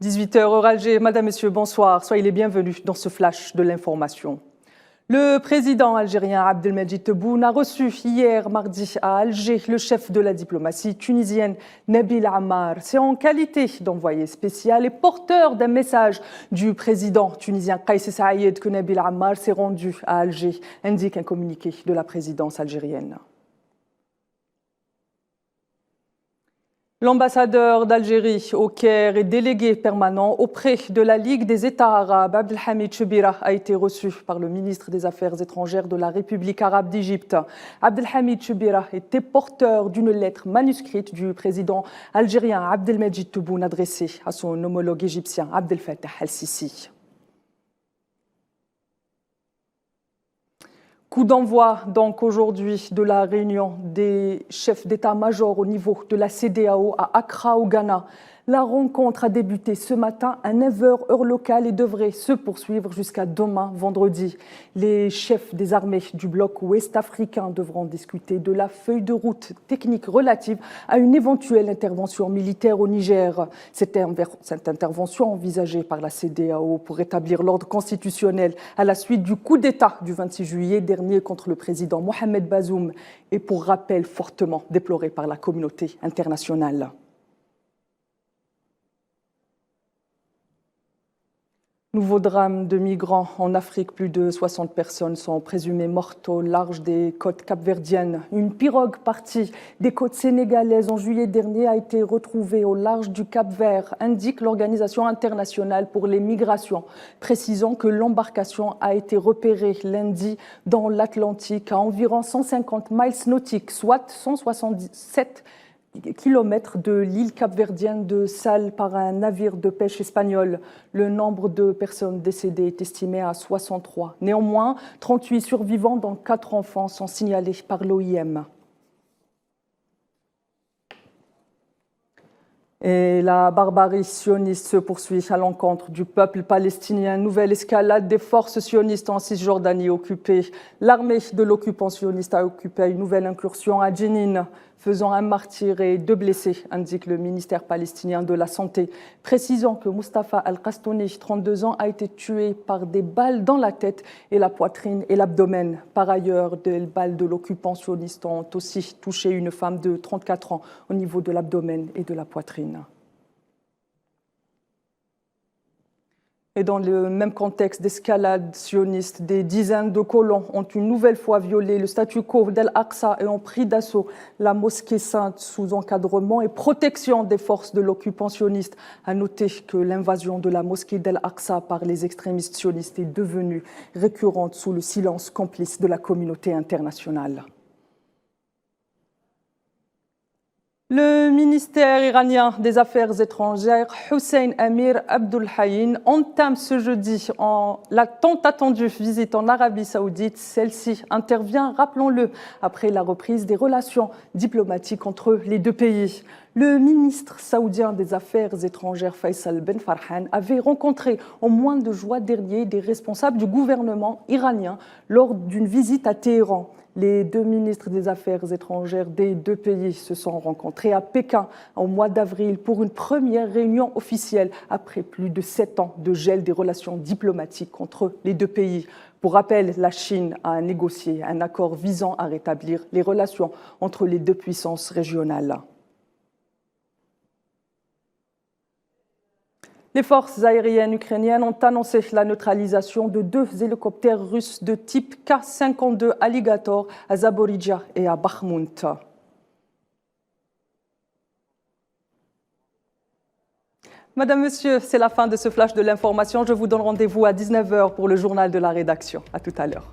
18h heure Alger. Madame, Messieurs, bonsoir. Soyez les bienvenus dans ce flash de l'information. Le président algérien Abdelmadjid Tebboune a reçu hier mardi à Alger le chef de la diplomatie tunisienne Nabil Ammar. C'est en qualité d'envoyé spécial et porteur d'un message du président tunisien Kais Saïed que Nabil Ammar s'est rendu à Alger, indique un communiqué de la présidence algérienne. L'ambassadeur d'Algérie au Caire et délégué permanent auprès de la Ligue des États arabes, Abdelhamid Chebira, a été reçu par le ministre des Affaires étrangères de la République arabe d'Égypte. Abdelhamid Chebira était porteur d'une lettre manuscrite du président algérien Abdelmadjid Tebboune adressée à son homologue égyptien Abdel Fattah al-Sisi. Coup d'envoi donc aujourd'hui de la réunion des chefs d'état-major au niveau de la CEDEAO à Accra au Ghana. La rencontre a débuté ce matin à 9h heure locale et devrait se poursuivre jusqu'à demain vendredi. Les chefs des armées du bloc ouest africain devront discuter de la feuille de route technique relative à une éventuelle intervention militaire au Niger. Cette intervention envisagée par la CEDEAO pour rétablir l'ordre constitutionnel à la suite du coup d'État du 26 juillet dernier contre le président Mohamed Bazoum est pour rappel fortement déplorée par la communauté internationale. Nouveau drame de migrants en Afrique. Plus de 60 personnes sont présumées mortes au large des côtes capverdiennes. Une pirogue partie des côtes sénégalaises en juillet dernier a été retrouvée au large du Cap-Vert, indique l'Organisation internationale pour les migrations, précisant que l'embarcation a été repérée lundi dans l'Atlantique à environ 150 miles nautiques, soit 177 kilomètres de l'île capverdienne de Sal par un navire de pêche espagnol. Le nombre de personnes décédées est estimé à 63. Néanmoins, 38 survivants dont 4 enfants sont signalés par l'OIM. Et la barbarie sioniste se poursuit à l'encontre du peuple palestinien. Nouvelle escalade des forces sionistes en Cisjordanie occupée. L'armée de l'occupant sioniste a occupé une nouvelle incursion à Jenin, faisant un martyr et 2 blessés, indique le ministère palestinien de la Santé, précisant que Mustafa Al-Qastouni, 32 ans, a été tué par des balles dans la tête et la poitrine et l'abdomen. Par ailleurs, des balles de l'occupant sioniste ont aussi touché une femme de 34 ans au niveau de l'abdomen et de la poitrine. Et dans le même contexte d'escalade sioniste, des dizaines de colons ont une nouvelle fois violé le statu quo d'Al-Aqsa et ont pris d'assaut la mosquée sainte sous encadrement et protection des forces de l'occupant sioniste. À noter que l'invasion de la mosquée d'Al-Aqsa par les extrémistes sionistes est devenue récurrente sous le silence complice de la communauté internationale. Le ministère iranien des Affaires étrangères, Hussein Amir Abdulhayin, entame ce jeudi la tant attendue visite en Arabie Saoudite. Celle-ci intervient, rappelons-le, après la reprise des relations diplomatiques entre les deux pays. Le ministre saoudien des Affaires étrangères, Faisal Ben Farhan, avait rencontré au mois de juin dernier des responsables du gouvernement iranien lors d'une visite à Téhéran. Les deux ministres des Affaires étrangères des deux pays se sont rencontrés à Pékin au mois d'avril pour une première réunion officielle après plus de 7 ans de gel des relations diplomatiques entre les deux pays. Pour rappel, la Chine a négocié un accord visant à rétablir les relations entre les deux puissances régionales. Les forces aériennes ukrainiennes ont annoncé la neutralisation de 2 hélicoptères russes de type K-52 Alligator à Zaporijia et à Bakhmout. Madame, Monsieur, c'est la fin de ce flash de l'information. Je vous donne rendez-vous à 19h pour le journal de la rédaction. À tout à l'heure.